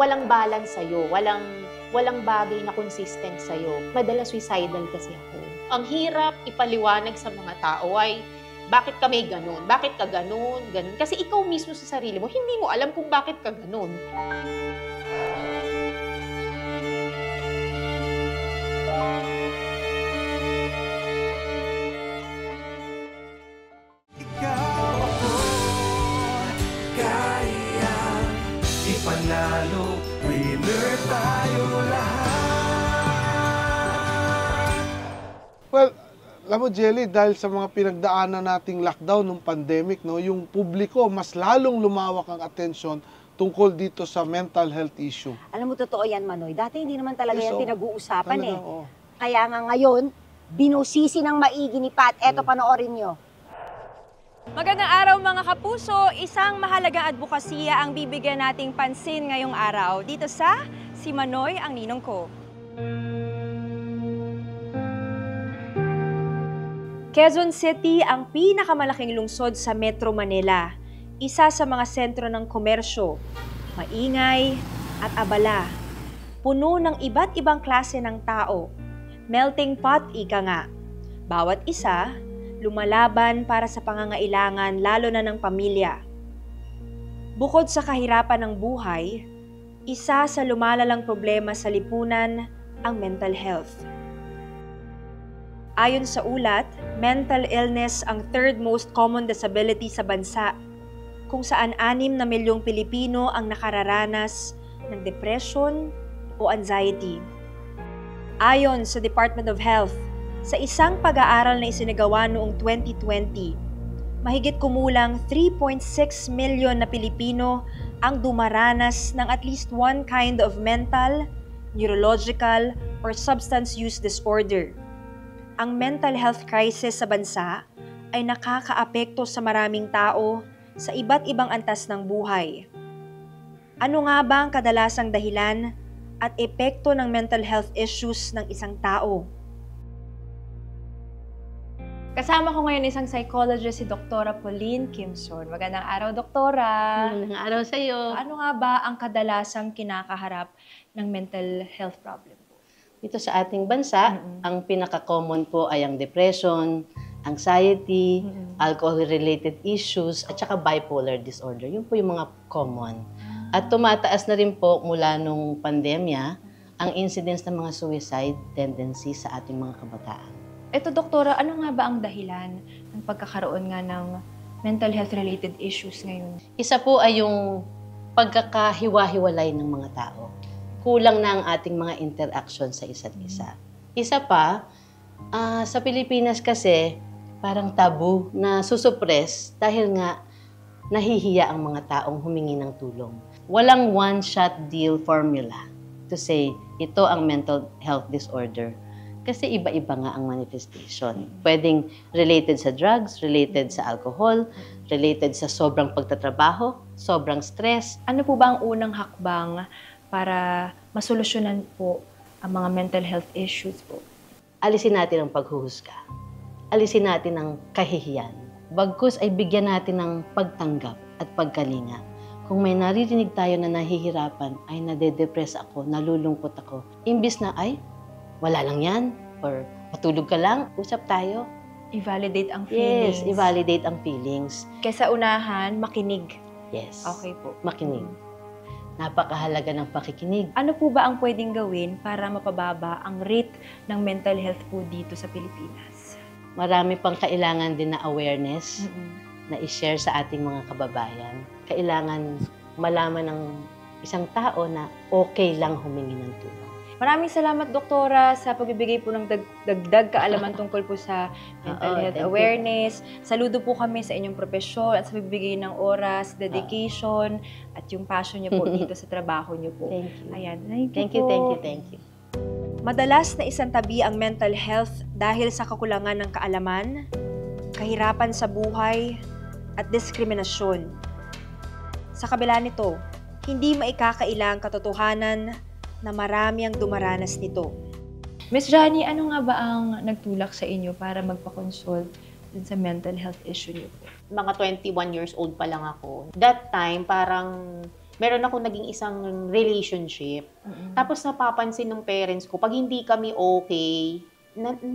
walang balance sa'yo, walang bagay na consistent sa'yo. Madalas suicidal kasi ako. Ang hirap ipaliwanag sa mga tao ay, bakit ka may ganun? Bakit ka ganun? Ganun. Kasi ikaw mismo sa sarili mo, hindi mo alam kung bakit ka ganun. Panalo, winner tayo lahat. Well, alam mo, Jelly, dahil sa mga pinagdaanan nating lockdown ng pandemic, no, yung publiko mas lalong lumawak ang atensyon tungkol dito sa mental health issue. Alam mo, totoo yan, Manoy. Dati hindi naman talaga yan pinag-uusapan talaga, eh. oo. Kaya nga ngayon, binusisi ng maigi ni Pat. Eto, panoorin nyo. Magandang araw mga kapuso, isang mahalagang advokasya ang bibigyan nating pansin ngayong araw dito sa Si Manoy ang Ninong Ko. Quezon City ang pinakamalaking lungsod sa Metro Manila. Isa sa mga sentro ng komersyo, maingay at abala. Puno ng iba't ibang klase ng tao. Melting pot, ika nga. Bawat isa, lumalaban para sa pangangailangan lalo na ng pamilya. Bukod sa kahirapan ng buhay, isa sa lumalalang problema sa lipunan ang mental health. Ayon sa ulat, mental illness ang third most common disability sa bansa, kung saan 6 na milyong Pilipino ang nakararanas ng depression o anxiety. Ayon sa Department of Health, sa isang pag-aaral na isinagawa noong 2020, mahigit kumulang 3.6 milyon na Pilipino ang dumaranas ng at least one kind of mental, neurological, or substance use disorder. Ang mental health crisis sa bansa ay nakakaapekto sa maraming tao sa iba't ibang antas ng buhay. Ano nga ba ang kadalasang dahilan at epekto ng mental health issues ng isang tao? Kasama ko ngayon isang psychologist, si Dr. Pauline Kimson. Magandang araw, Doktora. Magandang araw sa iyo. Ano nga ba ang kadalasang kinakaharap ng mental health problem po? Dito sa ating bansa, ang pinaka-common po ay ang depression, anxiety, alcohol-related issues, at saka bipolar disorder. Yun po yung mga common. At tumataas na rin po mula nung pandemya ang incidence ng mga suicide tendency sa ating mga kabataan. Ito, Doktora, ano nga ba ang dahilan ng pagkakaroon nga ng mental health-related issues ngayon? Isa po ay yung pagkakahiwa-hiwalay ng mga tao. Kulang na ang ating mga interaction sa isa't isa. Isa pa, sa Pilipinas kasi, parang tabu na susuppress dahil nga nahihiya ang mga taong humingi ng tulong. Walang one-shot deal formula to say, ito ang mental health disorder. Kasi iba-iba nga ang manifestation. Pwedeng related sa drugs, related sa alcohol, related sa sobrang pagtatrabaho, sobrang stress. Ano po ba ang unang hakbang para masolusyonan po ang mga mental health issues po? Alisin natin ang paghuhusga. Alisin natin ang kahihiyan. Bagkus ay bigyan natin ng pagtanggap at pagkalinga. Kung may naririnig tayo na nahihirapan, ay nade-depress ako, nalulungkot ako. Imbis na ay, wala lang yan, or matulog ka lang, usap tayo. I-validate ang feelings. Yes, i-validate ang feelings. Kaysa unahan, makinig. Yes. Okay po. Makinig. Napakahalaga ng pakikinig. Ano po ba ang pwedeng gawin para mapababa ang rate ng mental health po dito sa Pilipinas? Marami pang kailangan din na awareness na i-share sa ating mga kababayan. Kailangan malaman ng isang tao na okay lang humingi ng tulong. Maraming salamat, Doktora, sa pagbibigay po ng dagdag kaalaman tungkol po sa mental health awareness. Saludo po kami sa inyong propesyon at sa pagbibigay ng oras, dedication, at yung passion niyo po dito sa trabaho niyo po. Thank you. Ayan. Thank you. Madalas na isantabi ang mental health dahil sa kakulangan ng kaalaman, kahirapan sa buhay, at diskriminasyon. Sa kabila nito, hindi maikakaila ang katotohanan na marami ang dumaranas nito. Miss Johnny, ano nga ba ang nagtulak sa inyo para magpa-consult dun sa mental health issue niyo po? Mga 21 years old pa lang ako. That time, parang Meron akong naging isang relationship. Tapos napapansin ng parents ko, pag hindi kami okay,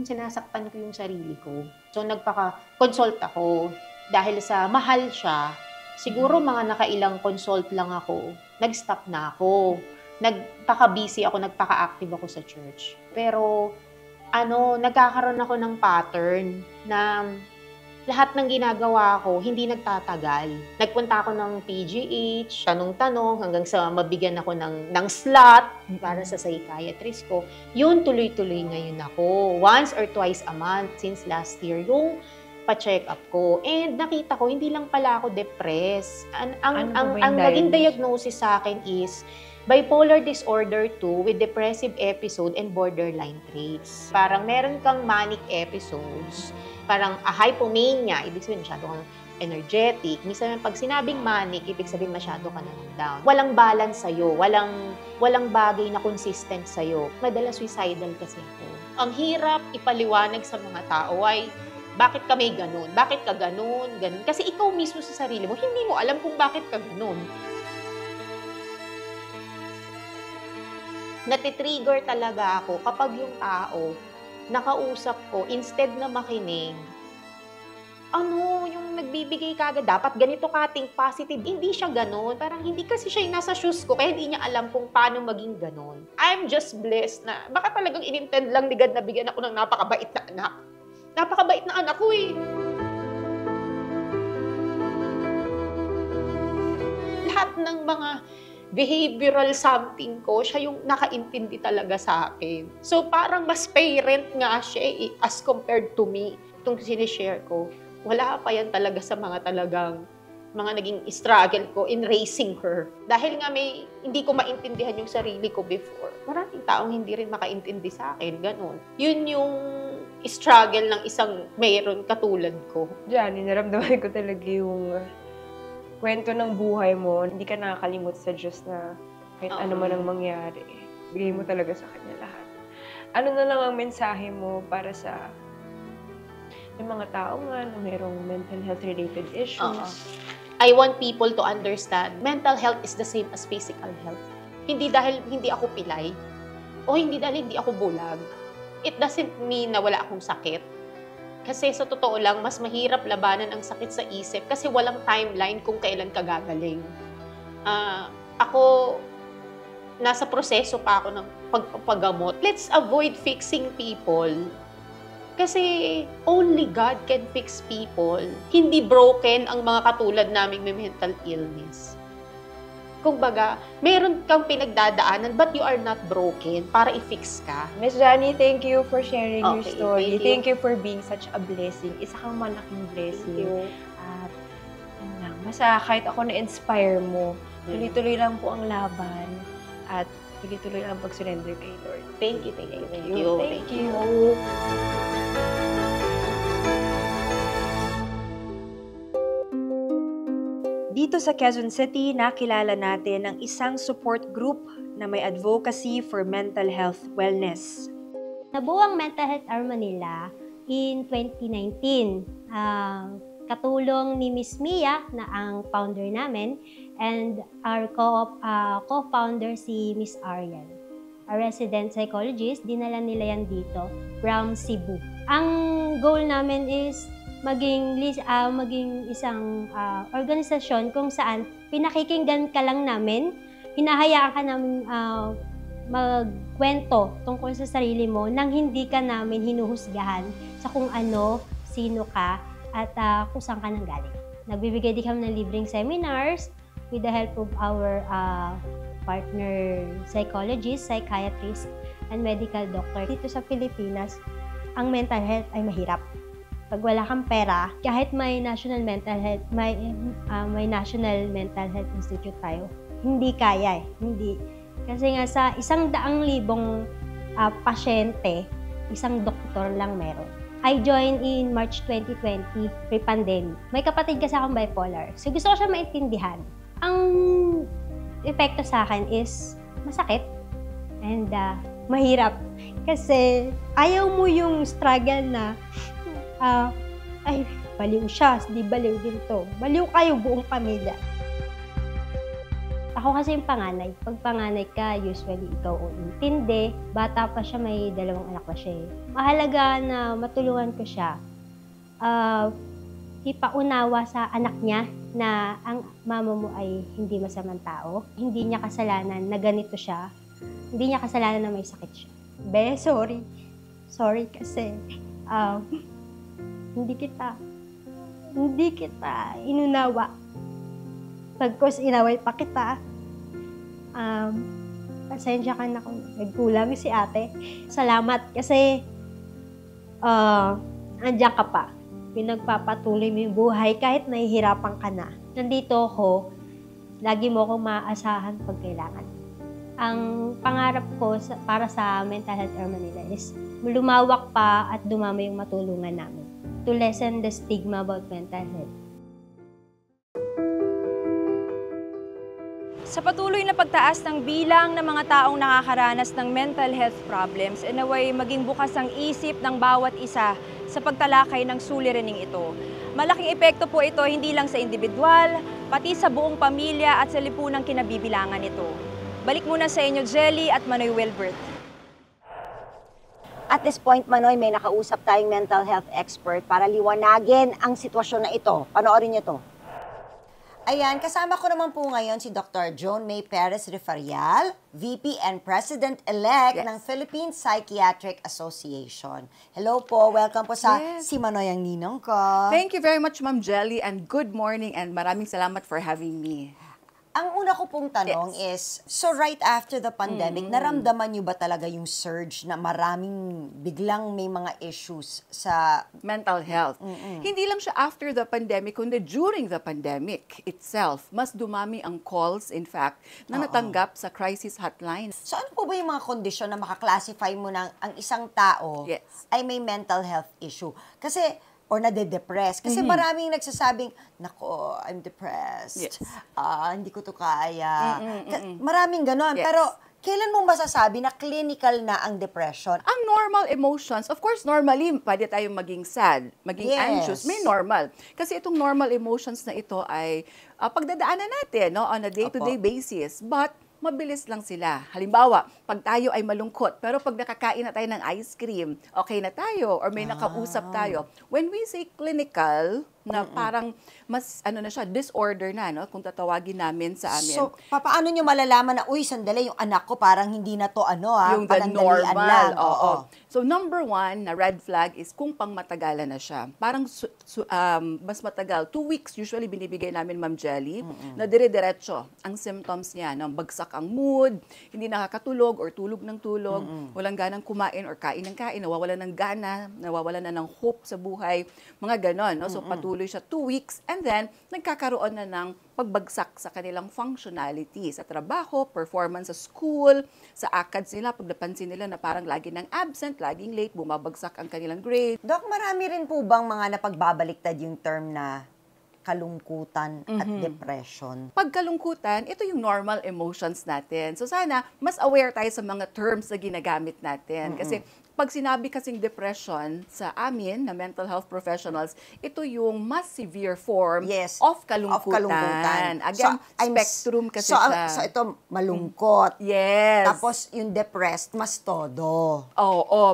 sinasaktan ko yung sarili ko. So nagpaka-consult ako. Dahil sa mahal siya, siguro mga nakailang consult lang ako, nag-stop na ako. Nagpaka-busy ako, nagpaka-active ako sa church. Pero nagkakaroon ako ng pattern na lahat ng ginagawa ko, hindi nagtatagal. Nagpunta ako ng PGH, tanong-tanong, hanggang sa mabigyan ako ng slot para sa psychiatrist ko. Yun, tuloy-tuloy ngayon ako. Once or twice a month since last year, yung pa-check up ko. And nakita ko, hindi lang pala ako depressed. Ang naging diagnosis sa akin is bipolar disorder 2 with depressive episode and borderline traits. Parang meron kang manic episodes, parang hypomania, ibig sabihin masyado kang energetic. Minsan pag sinabing manic, ibig sabihin masyado ka nang down. Walang balance sa'yo, walang bagay na consistent sa'yo. Madalas suicidal kasi ako. Ang hirap ipaliwanag sa mga tao ay, bakit ka may ganun? Bakit ka ganun? Ganun. Kasi ikaw mismo sa sarili mo, hindi mo alam kung bakit ka ganun. Natitrigger talaga ako kapag yung tao nakausap ko, instead na makinig, yung nagbibigay kagad, dapat ganito ka, think positive. Hindi siya ganon. Parang hindi kasi siya yung nasa shoes ko, kaya hindi niya alam kung paano maging ganon. I'm just blessed na, baka talagang inintend lang ni God na bigyan ako ng napakabait na anak. Napakabait na anak ko eh. Lahat ng mga behavioral something ko, siya yung nakaintindi talaga sa akin. So parang mas parent nga siya as compared to me. Itong sinishare ko, wala pa yan talaga sa mga naging struggle ko in raising her. Dahil nga hindi ko maintindihan yung sarili ko before. Maraming taong hindi rin makaintindi sa akin, ganun. Yun yung struggle ng isang mayroon katulad ko. Diyan, naramdaman ko talaga yung kwento ng buhay mo, hindi ka nakakalimot sa Diyos na kahit ano man ang mangyari, bigay mo talaga sa Kanya lahat. Ano na lang ang mensahe mo para sa yung mga tao nga na mayroong mental health related issues? I want people to understand, mental health is the same as physical health. Hindi dahil hindi ako pilay, o hindi dahil hindi ako bulag, it doesn't mean na wala akong sakit. Kasi sa totoo lang, mas mahirap labanan ang sakit sa isip kasi walang timeline kung kailan ka gagaling. Ako, nasa proseso pa ako ng pagpapagamot. Let's avoid fixing people. Kasi only God can fix people. Hindi broken ang mga katulad naming may mental illness. Kumbaga, meron kang pinagdadaanan but you are not broken para i-fix ka. Miss Johnny, thank you for sharing your Okay, story. thank you. Thank you for being such a blessing. Isa kang malaking blessing. At yun lang, basta kahit ako na-inspire mo, tuloy-tuloy lang po ang laban at tuloy-tuloy lang ang pag-surrender kay Lord. Thank you. Thank you. Thank you. Dito sa Quezon City, nakilala natin ang isang support group na may advocacy for mental health wellness. Nabuo ang Mental Health Hour Manila in 2019. Katulong ni Miss Mia na ang founder namin and our co-founder si Miss Ariel. A resident psychologist, dinala nila yan dito from Cebu. Ang goal namin is maging isang organisasyon kung saan pinakikinggan ka lang namin, hinahayaan ka namin magkwento tungkol sa sarili mo nang hindi ka namin hinuhusgahan sa kung ano, sino ka, at kung saan ka nang galing. Nagbibigay din kami ng libreng seminars with the help of our partner psychologists, psychiatrists, and medical doctor. Dito sa Pilipinas, ang mental health ay mahirap. Pag wala kang pera, kahit may national mental health, may National Mental Health Institute tayo, hindi kaya eh. Hindi. Kasi nga sa 100,000 pasyente, isang doktor lang meron. I joined in March 2020, pre-pandemic. May kapatid kasi akong bipolar. So gusto ko siya maintindihan. Ang epekto sa akin is masakit and mahirap. Kasi ayaw mo yung struggle na ay, baliw siya, di baliw din to. Baliw kayo buong pamilya. Ako kasi yung panganay. Pag panganay ka, usually ikaw ang intindi. Bata pa siya, may 2 anak pa siya eh. Mahalaga na matulungan ko siya. Ipaunawa sa anak niya na ang mama mo ay hindi masamang tao. Hindi niya kasalanan na ganito siya. Hindi niya kasalanan na may sakit siya. Be, sorry. Sorry kasi hindi kita inunawa. Pagkos inaway pa kita, pasensya ka na kung nagkulang si ate. Salamat kasi andiyan ka pa. Pinagpapatuloy mo yung buhay kahit nahihirapan ka na. Nandito ako, lagi mo akong maaasahan pag kailangan. Ang pangarap ko para sa Mental Health Air Manila is lumawak pa at dumami yung matulungan namin to lessen the stigma about mental health. Sa patuloy na pagtaas ng bilang ng mga taong nakakaranas ng mental health problems, naway maging bukas ang isip ng bawat isa sa pagtalakay ng suliraning ito. Malaking epekto po ito hindi lang sa individual, pati sa buong pamilya at sa lipunang kinabibilangan nito. Balik muna sa inyo, Jelly at Manoy Wilbert. At this point, Manoy, may nakausap tayong mental health expert para liwanagin ang sitwasyon na ito. Panoorin niyo to. Ayan, kasama ko naman po ngayon si Dr. Joan May Perez Refarial, VP and President-elect ng Philippine Psychiatric Association. Hello po, welcome po sa Si Manoy ang ninong ko. Thank you very much, Ma'am Jelly, and good morning, and maraming salamat for having me. Ang una ko pong tanong is, so right after the pandemic, naramdaman niyo ba talaga yung surge na maraming biglang may mga issues sa mental health? Hindi lang siya after the pandemic, kundi during the pandemic itself. Mas dumami ang calls, in fact, na natanggap sa crisis hotline. So ano po ba yung mga kondisyon na makaklasify mo ng ang isang tao ay may mental health issue? Kasi or nade-depress. Kasi maraming nagsasabing, nako, I'm depressed. Hindi ko to kaya. Maraming ganon. Pero, kailan mo masasabi na clinical na ang depression? Ang normal emotions, of course, normally, pwede tayong maging sad, maging anxious, may normal. Kasi itong normal emotions na ito ay pagdadaanan natin on a day-to-day basis. But, mabilis lang sila. Halimbawa, pag tayo ay malungkot, pero pag nakakain na tayo ng ice cream, okay na tayo, or may nakausap tayo. When we say clinical, na parang mas, na siya, disorder na, kung tatawagin namin sa amin. So, paano nyo malalaman na, uy, sandali, yung anak ko parang hindi na to, yung the normal. Lang. So, number 1 na red flag is kung pangmatagalan na siya. Parang mas matagal. 2 weeks usually binibigay namin, Ma'am Jelly, na dire-diretso ang symptoms niya. Bagsak ang mood, hindi nakakatulog or tulog ng tulog, walang ganang kumain or kain ng kain, nawawalan ng gana, nawawalan na ng hope sa buhay, mga ganon. So, patuloy siya 2 weeks and then nagkakaroon na ng pagbagsak sa kanilang functionality sa trabaho, performance sa school, sa ACADS nila, pag napansin nila na parang lagi ng absent, laging late, bumabagsak ang kanilang grade. Doc, marami rin po bang mga napagbabaliktad yung term na kalungkutan at depression? Pag kalungkutan, ito yung normal emotions natin. So sana, mas aware tayo sa mga terms na ginagamit natin. Kasi pag sinabi kasing depression sa amin, na mental health professionals, ito yung mas severe form of kalungkutan. Again, spectrum kasi siya. So ito, malungkot. Yes. Tapos yung depressed, mas todo.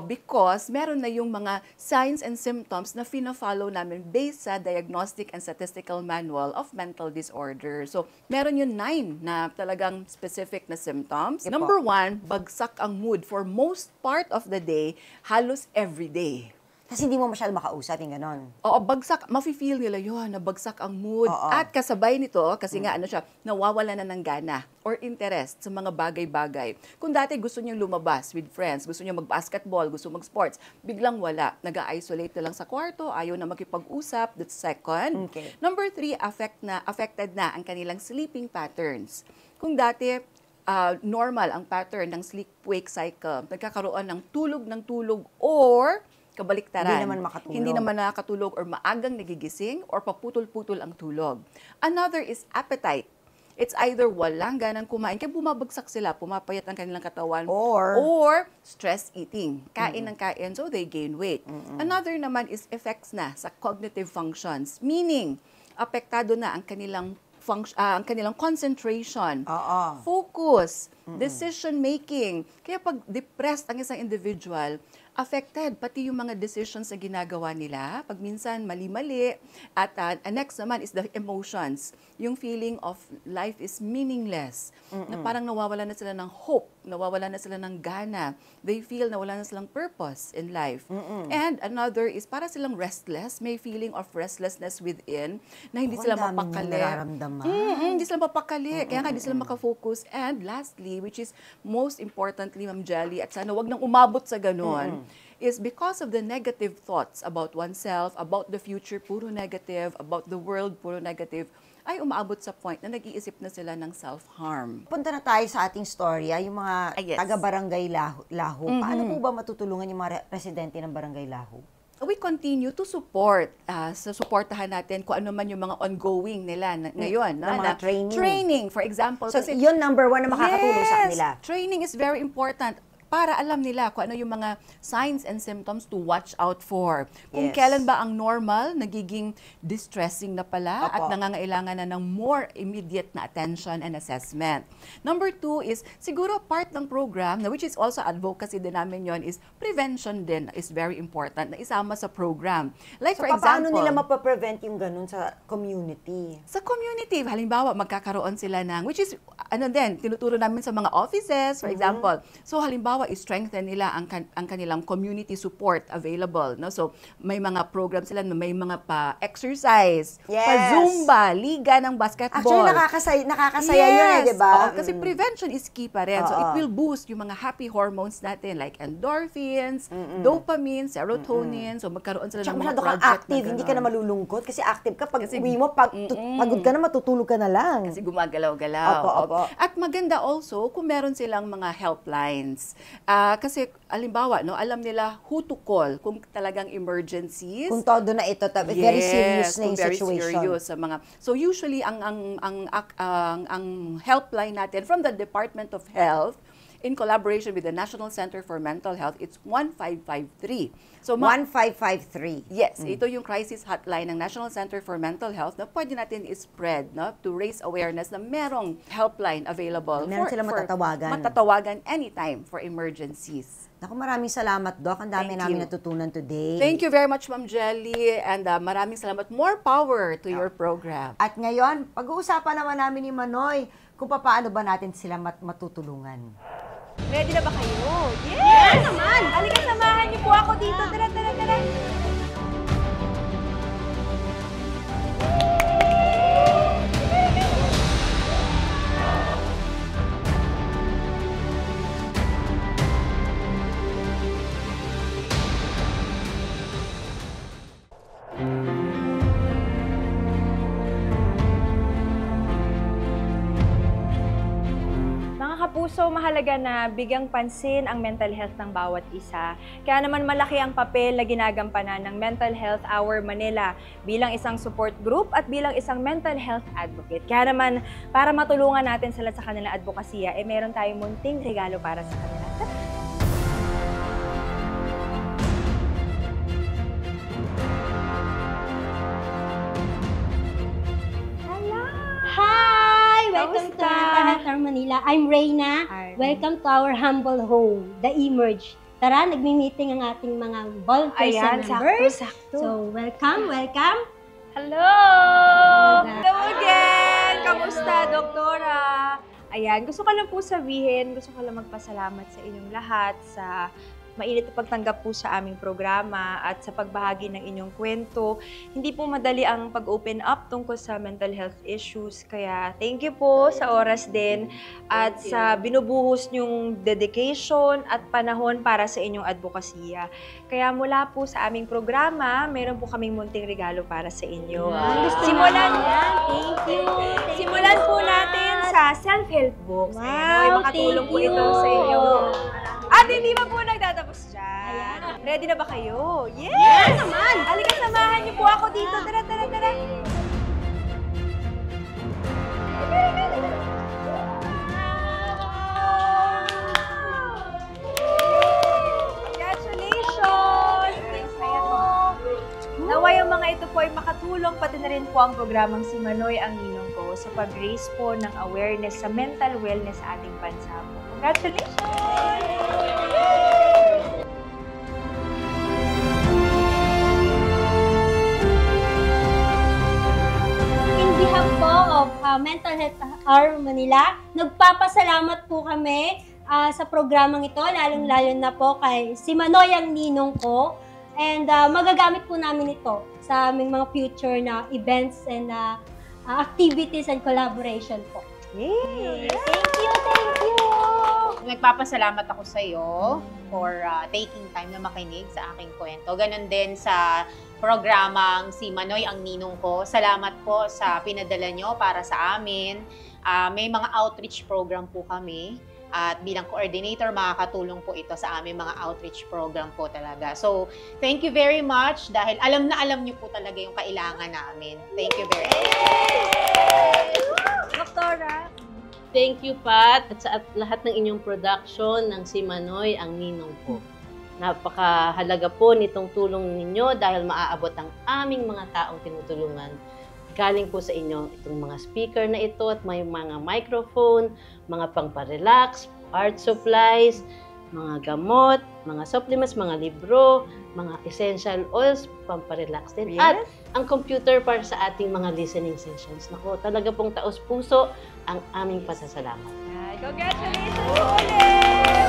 Because meron na yung mga signs and symptoms na fina-follow namin based sa Diagnostic and Statistical Manual of Mental Disorder. So, meron yung 9 na talagang specific na symptoms. Number 1, bagsak ang mood for most part of the day, halos every day. Kasi hindi mo masyadong makausap, yung ganon. Bagsak, mafe-feel nila yun, na bagsak ang mood. At kasabay nito, kasi nga nawawala na ng gana or interest sa mga bagay-bagay. Kung dati gusto niyang lumabas with friends, gusto niyang mag-basketball, gusto mag-sports, biglang wala. Nag-isolate na lang sa kwarto, ayaw na makipag-usap, that's second. Number 3, affected na ang kanilang sleeping patterns. Kung dati, normal ang pattern ng sleep-wake cycle, nagkakaroon ng tulog or kabaliktaran. Hindi naman makatulog or maagang nagigising or paputol-putol ang tulog. Another is appetite. It's either walang ganang kumain, kaya bumabagsak sila, pumapayat ang kanilang katawan, or stress eating. Kain ng kain, so they gain weight. Another naman is effects na sa cognitive functions, meaning apektado na ang kanilang ang kanilang concentration, Oo. focus, decision making. Kaya pag depressed ang isang individual, affected pati yung mga decisions na ginagawa nila. Pag minsan mali-mali. At next naman is the emotions. Yung feeling of life is meaningless. Na parang nawawala na sila ng hope, nawawala na sila ng gana. They feel nawala na silang purpose in life. And another is para silang restless, may feeling of restlessness within na hindi sila mapakali. Hindi sila mapakali. Kaya nga hindi sila makafocus. And lastly, which is most importantly, Ma'am Jelly, at sana wag nang umabot sa ganun, is because of the negative thoughts about oneself, about the future, puro negative, about the world, puro negative, ay umaabot sa point na nag-iisip na sila ng self-harm. Punta na tayo sa ating storya, yung mga Yes. taga-barangay Lahu. Paano po ba matutulungan yung mga residente ng barangay Lahu? We continue to support, suportahan natin kung ano man yung mga ongoing nila ngayon. Na mga training. Training, for example. So, yun number 1 na makakatulong sa kanila. Training is very important para alam nila kung ano yung mga signs and symptoms to watch out for. Kung Yes. kailan ba ang normal, nagiging distressing na pala Opo. at nangangailangan na ng more immediate na attention and assessment. Number 2 is, siguro part ng program, na which is also advocacy din namin yon, is prevention din is very important na isama sa program. Like So, for paano example, nila mapaprevent yung ganun sa community? sa community, halimbawa, magkakaroon sila ng, which is, tinuturo namin sa mga offices, for example. So, halimbawa, i-strengthen nila ang kanilang community support available. No? So, may mga program sila, may mga pa-exercise, Yes. pa-zumba, liga ng basketball. Actually, nakakasaya yun eh, di ba? Oo, kasi prevention is key pa rin. So, it Oo. will boost yung mga happy hormones natin like endorphins, dopamine, serotonin. So, magkaroon sila Tsaka ng mga masyado kang project active, hindi ka na ganon. malulungkot kasi active ka. Pag Kasi- uwi mo, pagod ka na, matutulog ka na lang. Kasi gumagalaw-galaw. Opo. At maganda also kung meron silang mga helplines. Kasi, alimbawa, no, alam nila who to call kung talagang emergencies. Kung todo na ito, very serious na kung yung very situation. serious sa mga. So usually ang helpline natin from the Department of Health in collaboration with the National Center for Mental Health, it's 1553. So 1553. yes, ito yung crisis hotline ng National Center for Mental Health na pwede natin i-spread, no, to raise awareness na merong helpline available. Meron silang matatawagan. Matatawagan anytime for emergencies. Naku, maraming salamat, Doc. Ang dami Thank namin you. natutunan today. Thank you very much, Ma'am Jelly, and maraming salamat. More power to your program. At ngayon, pag-uusapan naman namin ni Manoy kung paano ba natin sila matutulungan. Ready na ba kayo? Yes! Naman! Halika, samahan niyo po ako dito. Tara, tara, tara. Mga kapuso, mahalaga na bigyang pansin ang mental health ng bawat isa. Kaya naman malaki ang papel na ginagampanan ng Mental Health Hour Manila bilang isang support group at bilang isang mental health advocate. Kaya naman, para matulungan natin sila sa kanilang advokasya, meron tayong munting regalo para sa kanila. Hi! Welcome to Kamusta? Mental Health Hour Manila. I'm Reyna. Hi. Welcome to our humble home, the Emerge. Tara, nagmi-meeting ang ating mga volunteers Ayan, and members. sakto. So, welcome. Hello! Hello again! Kamusta, Doktora? Ayan, gusto ko lang po sabihin, gusto ko lang magpasalamat sa inyong lahat sa mainit na pagtanggap po sa aming programa at sa pagbahagi ng inyong kwento. Hindi po madali ang pag-open up tungkol sa mental health issues. Kaya thank you po sa oras din at sa binubuhos nyong dedication at panahon para sa inyong advokasya. Kaya mula po sa aming programa, meron po kaming munting regalo para sa inyo. Thank you. Simulan po natin sa self-help books. Wow, Ay, makatulong po thank ito you. sa inyo. At hindi pa po nagtatapos dyan. Ready na ba kayo? Yes! Naman! Halika, samahan niyo po ako dito. Tara, tara, tara. Congratulations! Naway ang mga ito po ay makatulong, pati na rin po ang programang Si Manoy ang Ninong Ko. kayo sa pag-raise po ng awareness sa mental wellness sa ating bansa po. Congratulations! In behalf po of Mental Health Hour Manila, nagpapasalamat po kami sa programang ito, lalong-lalo na po kay si Manoy ang ninong ko. And magagamit po namin ito sa aming mga future na events and activities and collaboration po. Yay! Thank you, thank you! Nagpapasalamat ako sa iyo for taking time na makinig sa aking kwento. Ganon din sa programang si Manoy ang ninong ko. Salamat po sa pinadala nyo para sa amin. May mga outreach program po kami. At bilang coordinator, makakatulong po ito sa aming mga outreach program po talaga. So, thank you very much dahil alam na alam niyo po talaga yung kailangan namin. Thank you very much. Doktora? Thank you, Pat, at sa lahat ng inyong production ng si Manoy ang ninong ko. Napakahalaga po nitong tulong ninyo dahil maaabot ang aming mga taong tinutulungan. Galing po sa inyo itong mga speaker na ito at may mga microphone, mga pang-relax, art supplies, mga gamot, mga supplements, mga libro, mga essential oils, pang-relax din. Yes. At ang computer para sa ating mga listening sessions. Nako, talaga pong taos-puso ang aming pasasalamat. Congratulations ulit!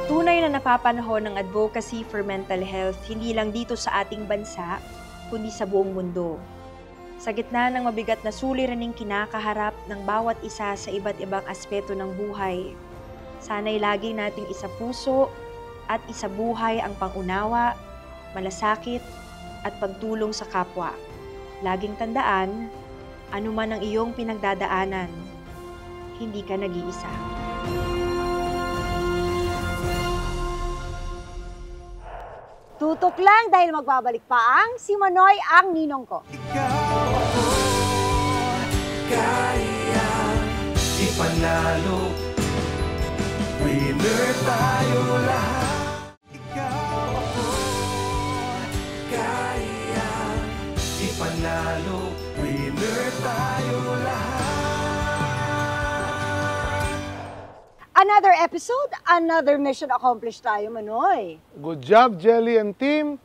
Tunay na napapanahon ng advocacy for mental health hindi lang dito sa ating bansa, kundi sa buong mundo. Sa gitna ng mabigat na suliraning kinakaharap ng bawat isa sa iba't ibang aspeto ng buhay, sana'y lagi nating isa puso at isa buhay ang pangunawa, malasakit at pagtulong sa kapwa. Laging tandaan, anuman ang iyong pinagdadaanan, hindi ka nag-iisa. Tutok lang dahil magbabalik pa ang si Manoy ang ninong ko. Ikaw ako, kaya ipanalo. Winner tayo lahat. Ikaw ako, kaya ipanalo. Winner tayo lahat. Another episode, another mission accomplished tayo, Manoy. Good job, Jelly and team.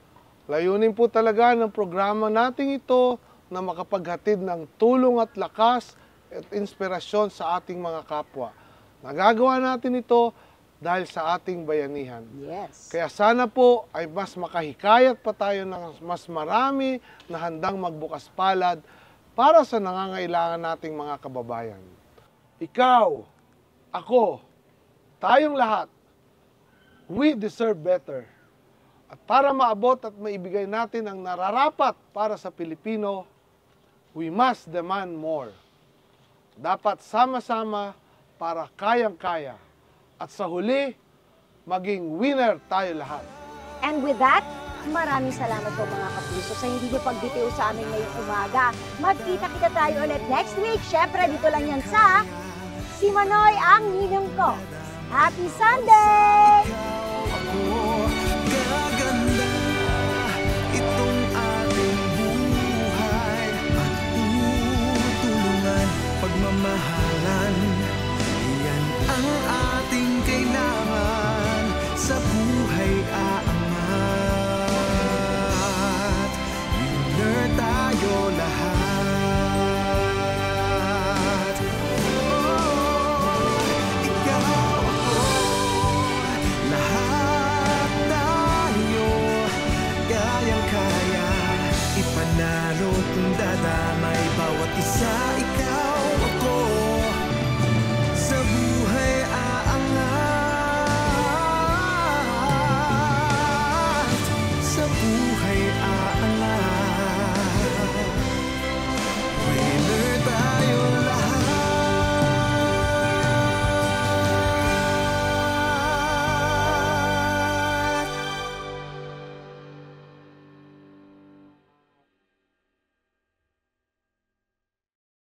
Layunin po talaga ng programa nating ito na makapaghatid ng tulong at lakas at inspirasyon sa ating mga kapwa. Nagagawa natin ito dahil sa ating bayanihan. Yes. Kaya sana po ay mas makahikayat pa tayo ng mas marami na handang magbukas palad para sa nangangailangan nating mga kababayan. Ikaw, ako, tayong lahat, we deserve better. At para maabot at maibigay natin ang nararapat para sa Pilipino, we must demand more. Dapat sama-sama para kayang-kaya. At sa huli, maging winner tayo lahat. And with that, maraming salamat po mga kapuso sa hindi niyo pagbitiw sa amin ngayong umaga. Magkita-kita tayo ulit next week. Siyempre, dito lang yan sa Si Manoy ang ninong ko. Happy Sunday! Gaganda itong ating buhay. Magtutulungan, pagmamahalan. Yan ang ating kailangan sa buhay aangat. Winner tayo lahat. Panalo kung dadamay bawat isa.